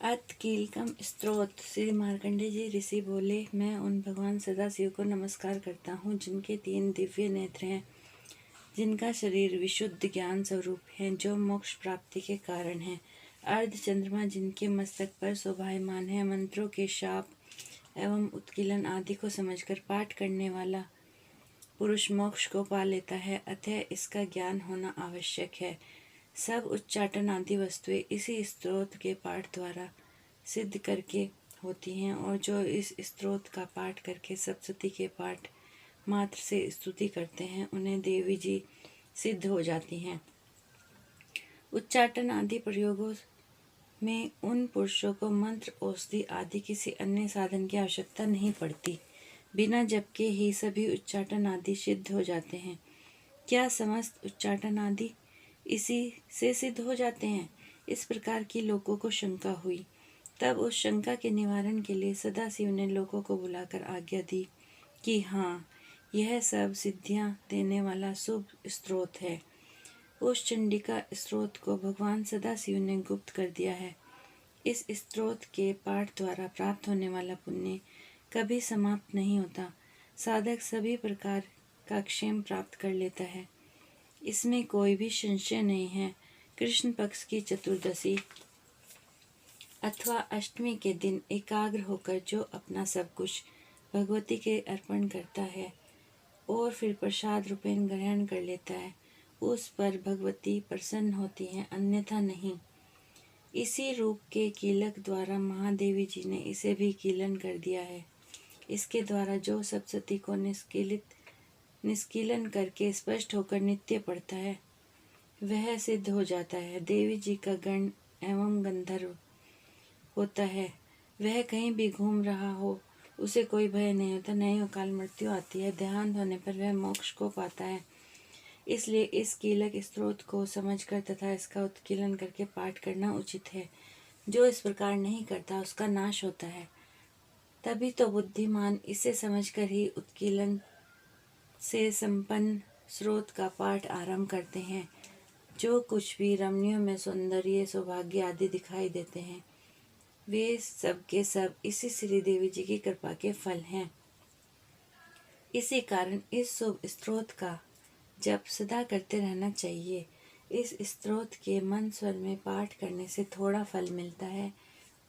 अत कीलकम स्त्रोत। श्री मार्कंडेय जी ऋषि बोले, मैं उन भगवान सदाशिव को नमस्कार करता हूँ जिनके 3 दिव्य नेत्र हैं, जिनका शरीर विशुद्ध ज्ञान स्वरूप है, जो मोक्ष प्राप्ति के कारण है। अर्ध चंद्रमा जिनके मस्तक पर शोभायमान है, मंत्रों के शाप एवं उत्कीलन आदि को समझकर पाठ करने वाला पुरुष मोक्ष को पा लेता है, अतः इसका ज्ञान होना आवश्यक है। सब उच्चाटन आदि वस्तुएं इसी स्तोत्र के पाठ द्वारा सिद्ध करके होती हैं, और जो इस स्तोत्र का पाठ करके सप्तशती के पाठ मात्र से स्तुति करते हैं, उन्हें देवी जी सिद्ध हो जाती हैं। उच्चाटन आदि प्रयोगों में उन पुरुषों को मंत्र, औषधि आदि किसी अन्य साधन की आवश्यकता नहीं पड़ती। बिना जप के ही सभी उच्चाटन आदि सिद्ध हो जाते हैं। क्या समस्त उच्चाटन आदि इसी से सिद्ध हो जाते हैं? इस प्रकार की लोगों को शंका हुई। तब उस शंका के निवारण के लिए सदाशिव ने लोगों को बुलाकर आज्ञा दी कि हाँ, यह सब सिद्धियां देने वाला शुभ स्त्रोत है। उस चंडिका स्त्रोत को भगवान सदाशिव ने गुप्त कर दिया है। इस स्त्रोत के पाठ द्वारा प्राप्त होने वाला पुण्य कभी समाप्त नहीं होता। साधक सभी प्रकार का क्षेम प्राप्त कर लेता है, इसमें कोई भी संशय नहीं है। कृष्ण पक्ष की चतुर्दशी अथवा अष्टमी के दिन एकाग्र होकर जो अपना सब कुछ भगवती के अर्पण करता है और फिर प्रसाद रूपेण ग्रहण कर लेता है, उस पर भगवती प्रसन्न होती हैं, अन्यथा नहीं। इसी रूप के कीलक द्वारा महादेवी जी ने इसे भी कीलन कर दिया है। इसके द्वारा जो सप्तशती को निष्कीलन करके स्पष्ट होकर नित्य पढ़ता है, वह सिद्ध हो जाता है। देवी जी का गण एवं गंधर्व होता है, वह कहीं भी घूम रहा हो, उसे कोई भय नहीं होता, नहीं अकाल मृत्यु आती है। देहांत होने पर वह मोक्ष को पाता है। इसलिए इस कीलक स्त्रोत को समझकर तथा इसका उत्कीलन करके पाठ करना उचित है। जो इस प्रकार नहीं करता, उसका नाश होता है। तभी तो बुद्धिमान इसे समझकर ही उत्कीलन से संपन्न स्रोत का पाठ आरंभ करते हैं। जो कुछ भी रमणियों में सौंदर्य, सौभाग्य आदि दिखाई देते हैं, वे सब के सब इसी श्री देवी जी की कृपा के फल हैं। इसी कारण इस शुभ स्त्रोत का जप सदा करते रहना चाहिए। इस स्त्रोत के मंद स्वर में पाठ करने से थोड़ा फल मिलता है,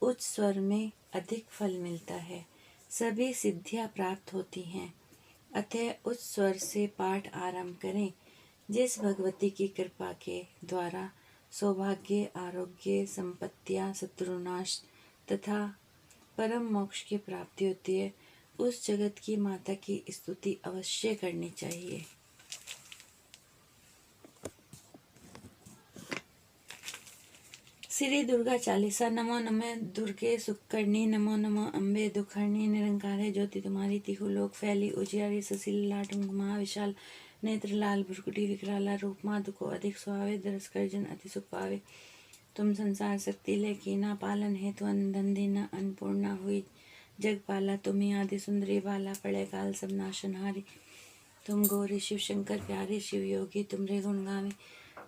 उच्च स्वर में अधिक फल मिलता है। सभी सिद्धियां प्राप्त होती हैं, अतः उच्च स्वर से पाठ आरंभ करें। जिस भगवती की कृपा के द्वारा सौभाग्य, आरोग्य, संपत्तियां, शत्रुनाश तथा परम मोक्ष की प्राप्ति होती है, उस जगत की माता की स्तुति अवश्य करनी चाहिए। श्री दुर्गा चालीसा। नमो नमः दुर्गे सुखकर्णी, नमो नमः अम्बे दुखहरणी, निरंकारे ज्योति तुम्हारी, तिहु लोक फैली उजियारी, सुशील लाटुम घुमा विशाल नेत्र, लाल भ्रुकुटी विकराला रूप, माधु को अधिक सुहावे, दरस कर जन अति सुख पावे। तुम संसार शक्ति ले कीना, पालन हेतु धन दीना, अन्नपूर्णा हुई जगपाला, तुम्ही आदि सुंदरी बाला, प्रलय काल सब नाशनहारी। तुम गौरी शिव शंकर प्यारे, शिव योगी तुमरे गुण गावे,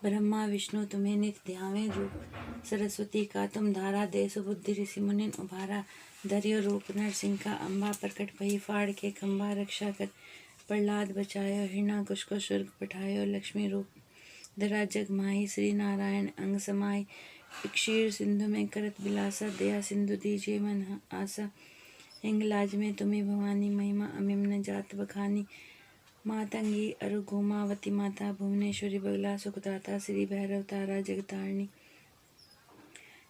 ब्रह्मा विष्णु तुम्हें नित्य ध्यावे। रूप सरस्वती का तुम धारा, दे सुबुद्धि ऋषि मुनिन उभारा। धर्यो रूप नरसिंह का, अम्बा प्रकट भई फाड़ के खंबा, रक्षा कर प्रहलाद बचायो, हिरण्यकश को स्वर्ग पठायो। लक्ष्मी रूप धरा जग माही, श्री नारायण अंग समाई, क्षीर सिंधु में करत बिलासा, दया सिंधु दीजिए मन आशा। हिंगलाज में तुम्हें भवानी, महिमा अमिम न जात बखानी। मातंगी अरु घूमावती माता, भुवनेश्वरी बगला सुखदाता, श्री भैरव तारा जगतारिणी।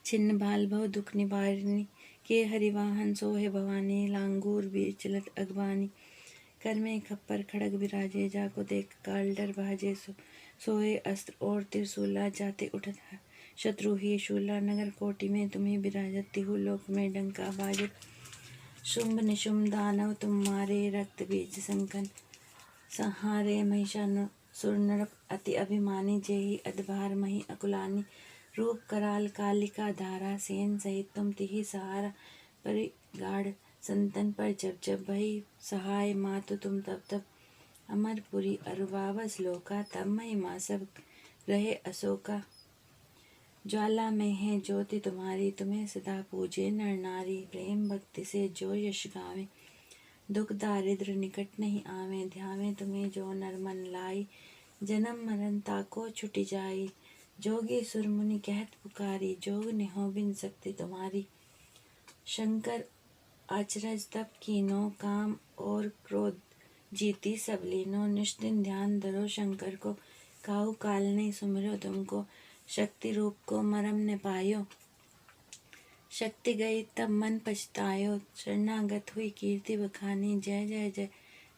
छिन्न भाल भव दुख निवारिणी, के हरिवाहन सोहे भवानी, लांगूर भी चलत अगवानी। कर में खप्पर खड़ग विराजे, जाको देख काल डर भाजे। सोहे अस्त्र और त्रिशूला, जाते उठत शत्रु ही शूला। नगर कोटि में तुम्हें विराजत, तिहु लोक में डंका बाजत। शुंभ निशुंभ दानव तुम मारे, रक्त बीज संकन संहारे। महिषासुर नरक अति अभिमानी, जेहि अधभार मही अकुलानी। रूप कराल कालिका धारा, सेन सहित तुम तिहि सहारा। परिगाढ़ संतन पर जब जब भई सहाय, मातु तुम तब तब अमरपुरी अरुबावस लोका। तब महिमा सब रहे अशोका, ज्वाला में है ज्योति तुम्हारी, तुम्हें सदा पूजे नर नारी। प्रेम भक्ति से जो यश गावे, दुख दारिद्र निकट नहीं आवे। ध्यावे तुम्हें जो नर मन लाई, जन्म मरण ताको छुटी जाई। जोगी सुर मुनि कहत पुकारी, जोग ने हो बिन शक्ति तुम्हारी। शंकर अचरज तप कीनो, काम और क्रोध जीती सब लीनो। निष्दिन ध्यान धरो शंकर को, काहू काल ने सुमिरो तुमको। शक्ति रूप को मरम न पायो, शक्ति गई तब मन पछतायो। शरणागत हुई कीर्ति बखानी, जय जय जय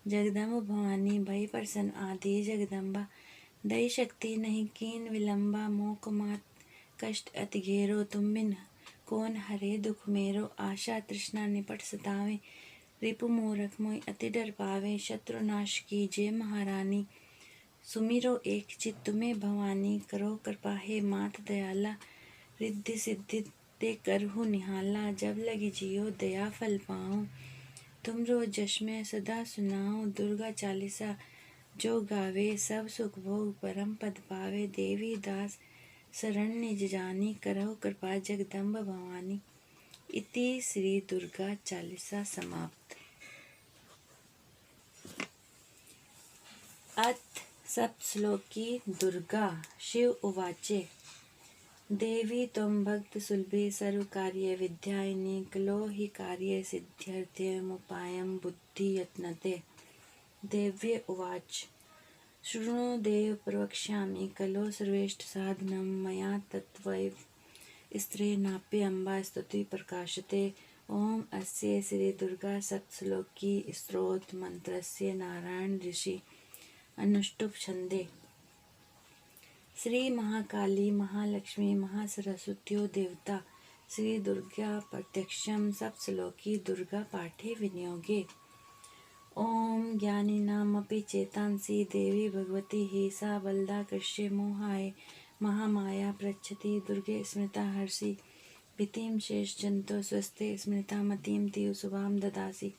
जगदम्ब भवानी। भई प्रसन्न आदि जगदम्बा, दई शक्ति नहीं कीन विलंबा। मोक मात कष्ट अति घेरो, तुम बिन कौन हरे दुख मेरो। आशा तृष्णा निपट सतावे, रिपु मूरख मोहि अति डर पावे। शत्रु नाश कीजिए महारानी, सुमिरो एक चित तुम्हें भवानी। करो कृपा हे मात दयाला, रिद्धि सिद्धि ते करहु निहाला। जब लगी जियो दया फल पाओ, तुम रो जश में सदा सुनाओ। दुर्गा चालीसा जो गावे, सब सुख भोग परम पद पावे। देवी दास शरण निज जानी, करहु कृपा जगदम्ब भवानी। इति श्री दुर्गा चालीसा समाप्त। अथ सप्तश्लोकी दुर्गा। शिव उवाचे, देवी त्वं भक्त सुलभे सर्वकार्य विद्यायिनी। कलो हि कार्य सिद्ध्यर्थमुपायं बुद्धि यत्नते। देव्य उवाच, शृणु देव प्रवक्ष्यामि, कलो सर्वेष्ट साधनं। मया तत्त्वैव स्त्रेणाप्य अम्बा स्तुति प्रकाशते। ओम अस्य श्री दुर्गा सप्तश्लोकी स्तोत्र मंत्रस्य नारायण ऋषि अनुष्टुप छंदे। श्री महाकाली महालक्ष्मी महासरस्वत्यो देवता श्री दुर्गा प्रत्यक्षं सप्तश्लोकी दुर्गा पाठे विनियोगे। ओम ज्ञानिनामपि चेतांसि देवी भगवती हि सा बलदा कृष्ये मोहाय। महामाया पृच्छति दुर्गे स्मृता हर्षि। भीतिं शेष जंतो स्वस्ते स्मृता मतिं तीव शुभां ददासि।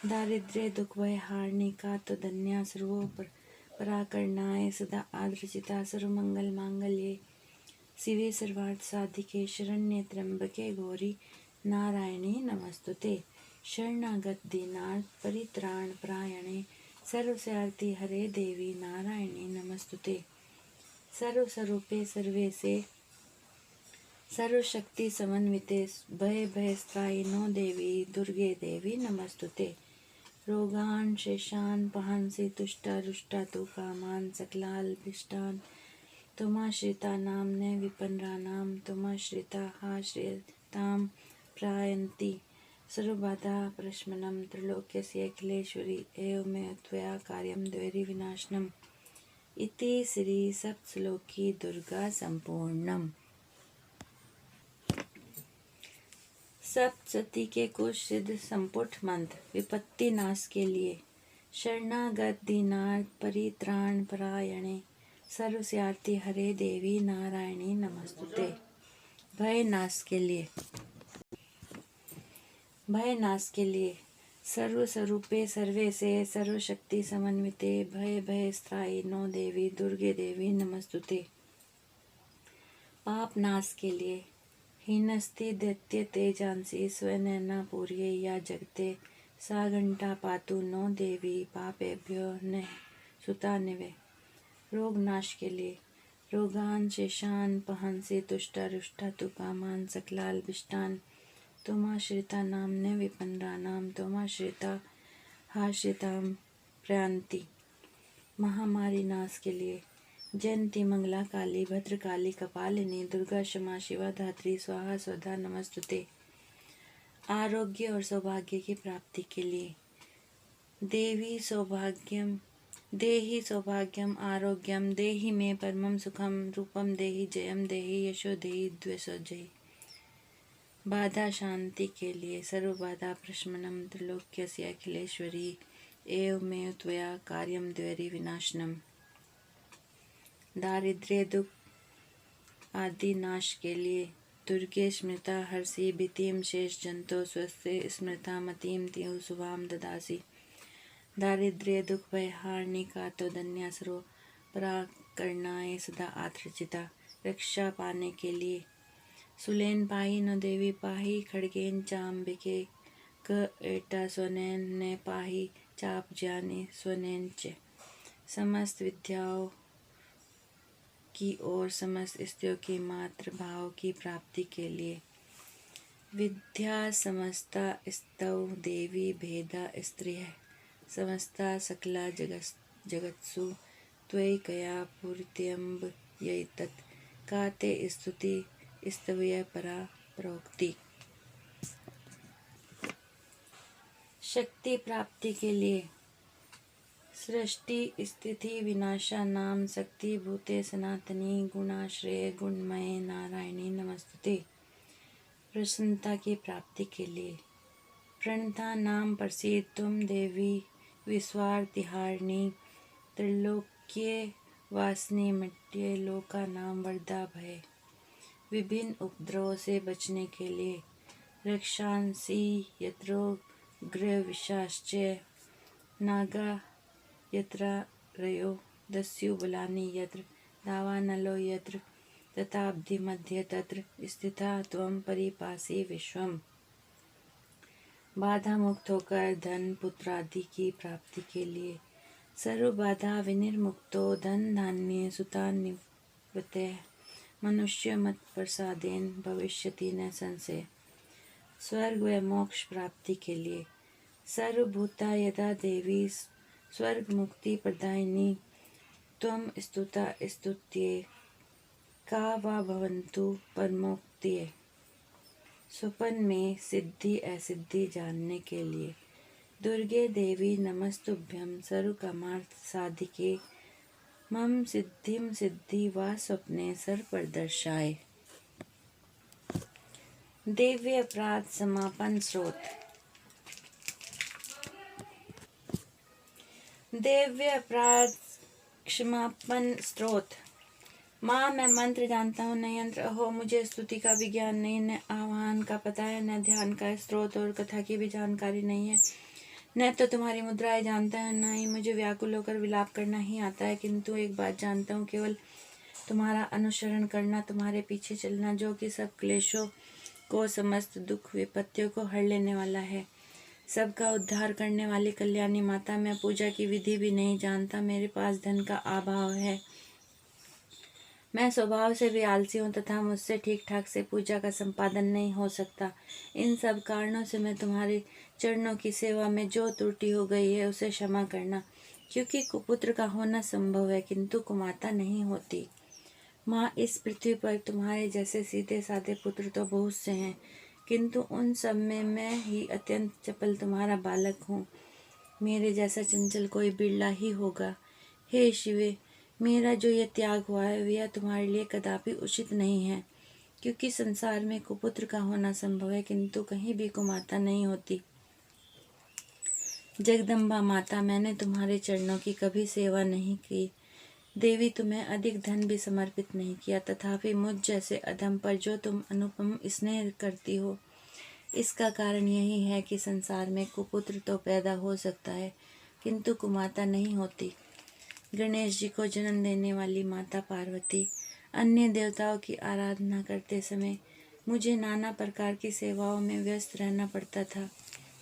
दारिद्र्य दुख भय हारणी का तो धन्या सर्वो पराकरणाय। सदा आदर्शिता सर्वमंगल मांगल्ये, शिवे सर्वार्थ साधिके। शरण्ये त्र्यंबके गौरी नारायणी नमस्तुते। शरणागत दीनार्थ परित्राण परायणे, सर्वस्यार्ति हरे देवी नारायणी नमस्तुते। सर्वस्वरूपे सर्वेशे सर्वशक्ति समन्विते, भय भयस्त्रायिनो देवी दुर्गे देवी नमस्तुते। रोगान शेषान पहांसि तुष्टा रुष्टा तु कामान सकलालभिष्टान। त्वमाश्रिता नाम्ने विपन्नानां, त्वमाश्रिता हा श्रियतां प्रायन्ति। सर्वबाधा प्रशमनं त्रैलोक्यस्य अखिलेश्वरी, एवमेव त्वया कार्यं द्वैरी विनाशनम्। इति श्री सप्तश्लोकी दुर्गा संपूर्णम। सप्तशती के कुछ सिद्ध संपुट मंत्र। विपत्ति नाश के लिए। शरणागत दीनार्थ परित्राण परायणे, सर्वस्यार्ति हरे देवी नारायणी नमस्तुते। भय नाश के लिए। भय नाश के लिए। सर्वस्वरूपे सर्वेशे सर्वशक्ति समन्विते, भय भयस्त्रायि नो देवी दुर्गे देवी नमस्तुते। पाप नाश के लिए। हीनस्ति दैत्य तेजांसि, स्वनैना पूर्ये या जगते। सा घंटा पातु नो देवी, पापेभ्यो न सुता निवे। रोग नाश के लिए। रोगान शेषान पहंसि तुष्टा रुष्टा तु कामान सकलालभिष्टान। त्वमाश्रिता नाम्ने विपन्नानां, त्वमाश्रिता हाश्रितां प्रयान्ति। महामारी नाश के लिए। जयंती मंगला काली भद्रकाली कपालिनी, दुर्गा क्षमा शिवा धात्री स्वाहा स्वधा नमस्तुते। आरोग्य और सौभाग्य की प्राप्ति के लिए। देवी सौभाग्यम देहि सौभाग्यम आरोग्यम, देहि मे परमं सुखम। रूपम देहि जयम देहि, यशो देहि द्वेषो जयी। बाधा शांति के लिए। सर्व बाधा प्रशमनम त्रैलोक्यस्य अखिलेश्वरी, एवमेव त्वया कार्यं द्वैरी विनाशनम। दारिद्र्य दुख आदि नाश के लिए। दुर्गे स्मृता हर्षि, भीतिं शेष जंतो स्वस्ते स्मृता मतिं तीव शुभां ददासि। दारिद्र्य दुख भय हारणी का तो धन्या सर्व पराकरणाय, सदा आत्र्चिता। रक्षा पाने के लिए। सुलेन पाही न देवी पाही खड़गेन चांबिके क एटा स्वनेन ने पाही चाप ज्ञानी स्वनेन चे। समस्त विद्याओं की और समस्त स्त्रियों की मातृभाव की प्राप्ति के लिए। विद्या समस्ता स्तौ देवी भेदा स्त्रियः समस्ता सकला जगत्सु त्वयि कया पूरित्यम्ब यैतत् का ते स्तुति स्तवय परा प्रोक्ति। शक्ति प्राप्ति के लिए। सृष्टि स्थिति विनाशा नाम शक्ति भूते सनातनी गुणाश्रय गुणमय नारायणी नमस्तुते। प्रसन्नता की प्राप्ति के लिए। प्रणता नाम प्रसीद तुम देवी विश्वार्तिहारिणी त्रिलोक्य वासिनी मट्ये लोका नाम वरदा भय। विभिन्न उपद्रवों से बचने के लिए। रक्षांसि यत्रो गृह विशाश्च नागा यत्र रयो दस्यु बलानि यत्र दावानलो यत्र तथाब्धि मध्य तत्र स्थिता त्वं परिपासि विश्वम। बाधा मुक्त होकर धन पुत्र आदि की प्राप्ति के लिए। सर्व बाधा विनिर्मुक्तो धन धान्य सुता निवृत्तः मनुष्य मत प्रसादेन भविष्यति न संशय। स्वर्ग व मोक्ष प्राप्ति के लिए। सर्वभूता यदा देवी स्वर्ग मुक्ति प्रदायिनी त्वं स्तुता स्तुत्ये का वा भवन्तु परमोक्तिये। स्वप्न में सिद्धि असिद्धि जानने के लिए। दुर्गे देवी नमस्तुभ्यं सर्वकामार्थ साधिके मम सिद्धिं सिद्धि वा स्वप्ने सर्वप्रदर्शाय। दिव्य अपराध समापन स्रोत। दिव्य अपराध क्षमापन स्रोत। माँ, मैं मंत्र जानता हूँ न यंत्र। अहो, मुझे स्तुति का भी ज्ञान नहीं, न आह्वान का पता है, न ध्यान का स्रोत और कथा की भी जानकारी नहीं है। न तो तुम्हारी मुद्राएं जानता है, न ही मुझे व्याकुल होकर विलाप करना ही आता है। किंतु एक बात जानता हूँ, केवल तुम्हारा अनुसरण करना, तुम्हारे पीछे चलना, जो कि सब क्लेशों को, समस्त दुख विपत्तियों को हर लेने वाला है, सबका उद्धार करने वाली कल्याणी माता। मैं पूजा की विधि भी नहीं जानता। मेरे पास धन का अभाव है। मैं स्वभाव से भी आलसी हूँ तथा मुझसे ठीक ठाक से पूजा का संपादन नहीं हो सकता। इन सब कारणों से मैं तुम्हारे चरणों की सेवा में जो त्रुटि हो गई है उसे क्षमा करना, क्योंकि कुपुत्र का होना संभव है किंतु कुमाता नहीं होती। माँ, इस पृथ्वी पर तुम्हारे जैसे सीधे साधे पुत्र तो बहुत से हैं, किंतु उन सब में मैं ही अत्यंत चपल तुम्हारा बालक हूँ। मेरे जैसा चंचल कोई बिरला ही होगा। हे शिवे, मेरा जो यह त्याग हुआ है यह तुम्हारे लिए कदापि उचित नहीं है, क्योंकि संसार में कुपुत्र का होना संभव है किंतु कहीं भी कुमाता नहीं होती। जगदम्बा माता, मैंने तुम्हारे चरणों की कभी सेवा नहीं की। देवी, तुम्हें अधिक धन भी समर्पित नहीं किया, तथापि मुझ जैसे अधम पर जो तुम अनुपम स्नेह करती हो, इसका कारण यही है कि संसार में कुपुत्र तो पैदा हो सकता है किंतु कुमाता नहीं होती। गणेश जी को जन्म देने वाली माता पार्वती, अन्य देवताओं की आराधना करते समय मुझे नाना प्रकार की सेवाओं में व्यस्त रहना पड़ता था।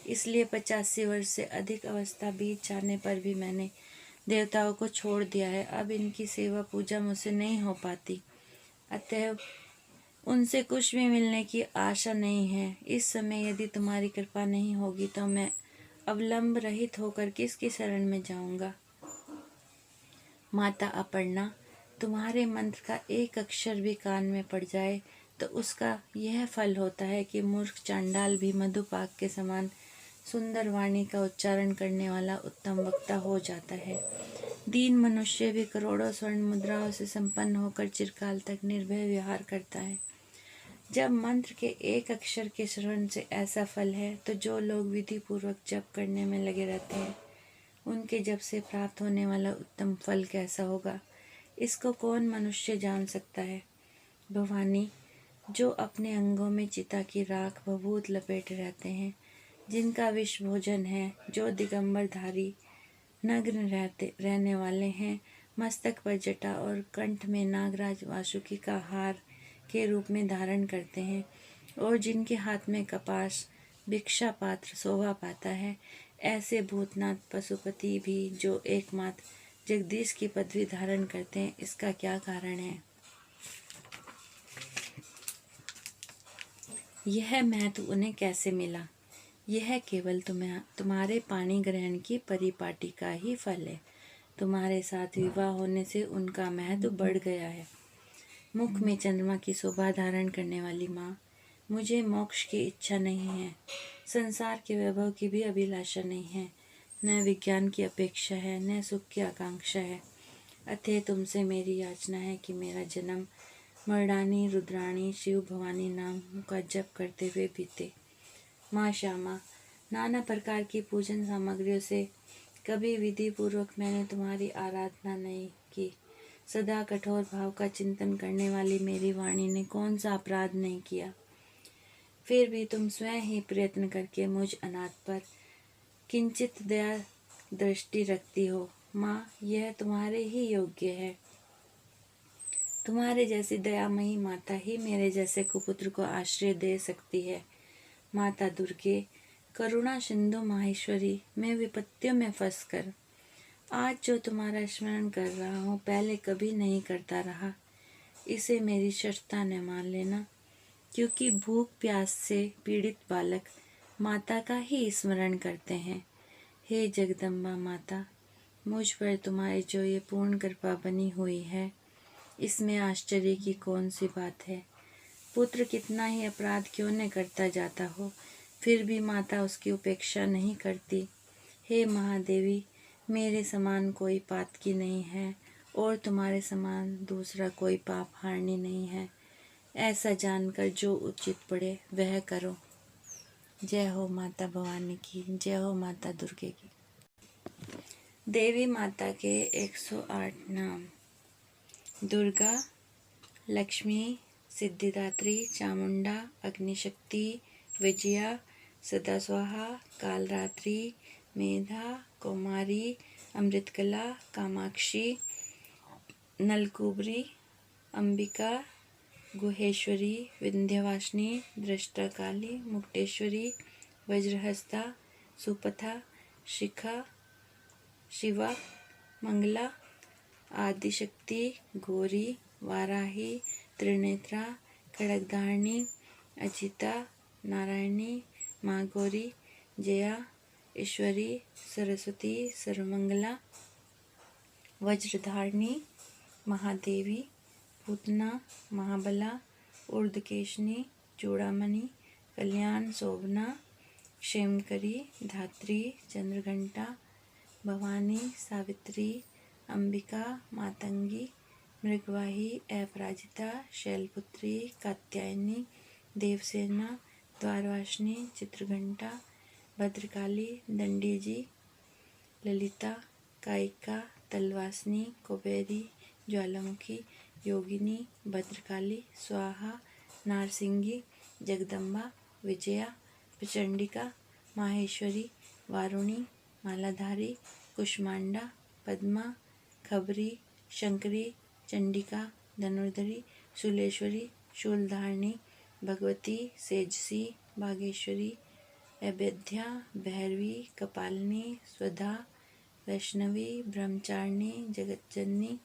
इसलिए 85 वर्ष से अधिक अवस्था बीत जाने पर भी मैंने देवताओं को छोड़ दिया है। अब इनकी सेवा पूजा मुझसे नहीं हो पाती, अतएव उनसे कुछ भी मिलने की आशा नहीं है। इस समय यदि तुम्हारी कृपा नहीं होगी तो मैं अवलंब रहित होकर किसकी शरण में जाऊंगा। माता अपर्णा, तुम्हारे मंत्र का एक अक्षर भी कान में पड़ जाए तो उसका यह फल होता है कि मूर्ख चांडाल भी मधुपाक के समान सुंदर वाणी का उच्चारण करने वाला उत्तम वक्ता हो जाता है। दीन मनुष्य भी करोड़ों स्वर्ण मुद्राओं से संपन्न होकर चिरकाल तक निर्भय विहार करता है। जब मंत्र के एक अक्षर के श्रवण से ऐसा फल है, तो जो लोग विधि पूर्वक जप करने में लगे रहते हैं, उनके जप से प्राप्त होने वाला उत्तम फल कैसा होगा, इसको कौन मनुष्य जान सकता है। भवानी, जो अपने अंगों में चिता की राख भभूत लपेटे रहते हैं, जिनका विष भोजन है, जो दिगंबरधारी नग्न रहने वाले हैं, मस्तक पर जटा और कंठ में नागराज वासुकी का हार के रूप में धारण करते हैं और जिनके हाथ में कपास भिक्षा पात्र शोभा पाता है, ऐसे भूतनाथ पशुपति भी जो एकमात्र जगदीश की पदवी धारण करते हैं, इसका क्या कारण है? यह महत्व उन्हें कैसे मिला? यह केवल तुम्हारे पाणी ग्रहण की परिपाटी का ही फल है। तुम्हारे साथ विवाह होने से उनका महत्व बढ़ गया है। मुख में चंद्रमा की शोभा धारण करने वाली माँ, मुझे मोक्ष की इच्छा नहीं है, संसार के वैभव की भी अभिलाषा नहीं है, न विज्ञान की अपेक्षा है, न सुख की आकांक्षा है। अतः तुमसे मेरी याचना है कि मेरा जन्म मृडानी रुद्राणी शिव भवानी नाम का जप करते हुए बीते। माँ श्यामा, नाना प्रकार की पूजन सामग्रियों से कभी विधि पूर्वक मैंने तुम्हारी आराधना नहीं की। सदा कठोर भाव का चिंतन करने वाली मेरी वाणी ने कौन सा अपराध नहीं किया। फिर भी तुम स्वयं ही प्रयत्न करके मुझ अनाथ पर किंचित दया दृष्टि रखती हो। माँ, यह तुम्हारे ही योग्य है। तुम्हारे जैसी दयामयी माता ही मेरे जैसे कुपुत्र को आश्रय दे सकती है। माता दुर्गे, करुणा सिंधु माहेश्वरी, मैं विपत्तियों में फंसकर आज जो तुम्हारा स्मरण कर रहा हूँ, पहले कभी नहीं करता रहा। इसे मेरी शर्ता न मान लेना, क्योंकि भूख प्यास से पीड़ित बालक माता का ही स्मरण करते हैं। हे जगदम्बा माता, मुझ पर तुम्हारी जो ये पूर्ण कृपा बनी हुई है, इसमें आश्चर्य की कौन सी बात है। पुत्र कितना ही अपराध क्यों न करता जाता हो, फिर भी माता उसकी उपेक्षा नहीं करती। हे महादेवी, मेरे समान कोई पातकी नहीं है और तुम्हारे समान दूसरा कोई पाप हारनी नहीं है। ऐसा जानकर जो उचित पड़े वह करो। जय हो माता भवानी की, जय हो माता दुर्गे की। देवी माता के 108 नाम। दुर्गा, लक्ष्मी, सिद्धिदात्री, चामुंडा, अग्निशक्ति, विजया, सदा स्वाहा, कालरात्रि, मेधा, कौमारी, अमृतकला, कामाक्षी, नलकुबरी, अंबिका, गुहेश्वरी, विंध्यवासिनी, दृष्टाकाली, मुक्तेश्वरी, वज्रहस्ता, सुपथा, शिखा, शिवा, मंगला, आदिशक्ति, गौरी, वाराही, त्रिनेत्रा, खड्गधारिणी, अजिता, नारायणी, माँ गौरी, जया, ईश्वरी, सरस्वती, सर्वमंगला, वज्रधारिणी, महादेवी, पूतना, महाबला, ऊर्ध्वकेशिनी, चूड़ामणि, कल्याण शोभना, क्षेमकरी, धात्री, चंद्रघंटा, भवानी, सावित्री, अंबिका, मातंगी, मृगवाही, अपराजिता, शैलपुत्री, कात्यायनी, देवसेना, द्वारवासिनी, चित्रघंटा, भद्रकाली, दंडीजी, ललिता, कायिका, तलवासिनी, कुबेरी, ज्वालामुखी, योगिनी, भद्रकाली, स्वाहा, नारसिंगी, जगदम्बा, विजया, प्रचंडिका, माहेश्वरी, वारुणी, मालाधारी, कुष्मांडा, पद्मा, खबरी, शंकरी, चंडिका, धनुर्धरी, शूलेश्वरी, शूलधारिणी, भगवती, सेजसी, बागेश्वरी, अभेद्या, भैरवी, कपालिनी, स्वधा, वैष्णवी, ब्रह्मचारिणी, जगतजननी,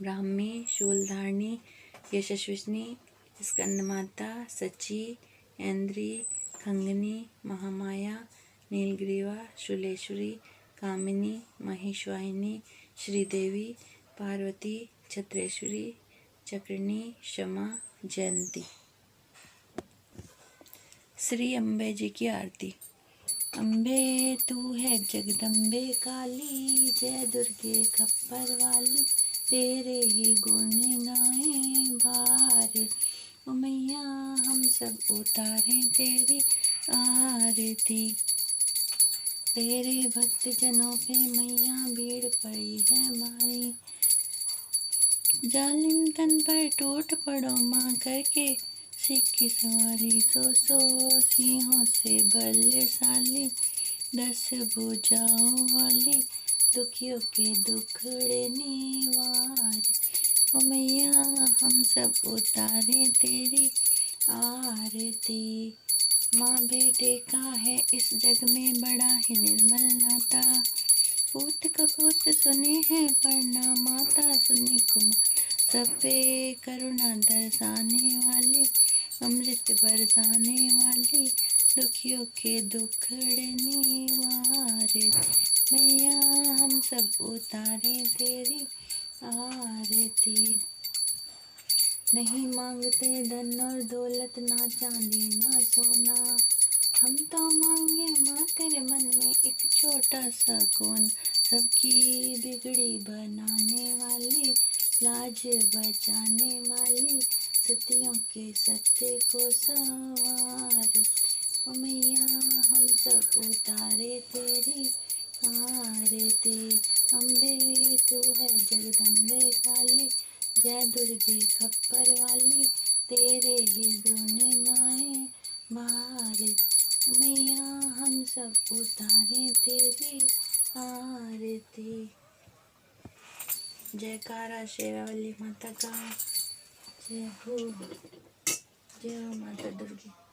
ब्राह्मी, शूलधारिणी, यशस्विनी, स्कंदमाता, सची, ऐन्द्री, खंगनी, महामाया, नीलग्रीवा, शूलेश्वरी, कामिनी, महेश्वाहिनी, श्रीदेवी, पार्वती, छत्रेश्वरी, चक्रिणी, क्षमा, जयंती। श्री अम्बे जी की आरती। अम्बे तू है जगदम्बे काली, जय दुर्गे खप्पर वाली, तेरे ही गुण गाए बार, ओ मैया हम सब उतारे तेरी आरती। तेरे भक्त जनों पे मैया भीड़ पड़ी है मारी, जालिम तन पर टूट पड़ो माँ करके सिख की सवारी। सो सिंहों से बलशाली, 10 भुजाओं वाली, दुखियों के दुखड़े निवार। ओ मैया हम सब उतारे तेरी आरती। माँ बेटे का है इस जग में बड़ा ही निर्मल नाता। पूत कपूत सुने हैं पढ़ना, माता सुने कुमार। सब पे करुणा दर्शाने वाली, अमृत बरसाने वाली, दुखियों के दुखड़े निवारे। मैया हम सब उतारे तेरी आरती। नहीं मांगते धन और दौलत, ना चांदी ना सोना। हम तो मांगे माँ तेरे मन में एक छोटा सा कोन। सबकी बिगड़ी बनाने वाली, लाज बचाने वाली, सतियों के सत्य को संवार। ओ मैया हम सब उतारे तेरी आरती। अम्बे तू है जगदम्बे काली, जय दुर्गे खप्पर वाली, तेरे ही गुण गाए भारत। मैया हम सब उतारे तेरी आरती। जयकारा शेरावाली माता का। जय हो माता दुर्गे।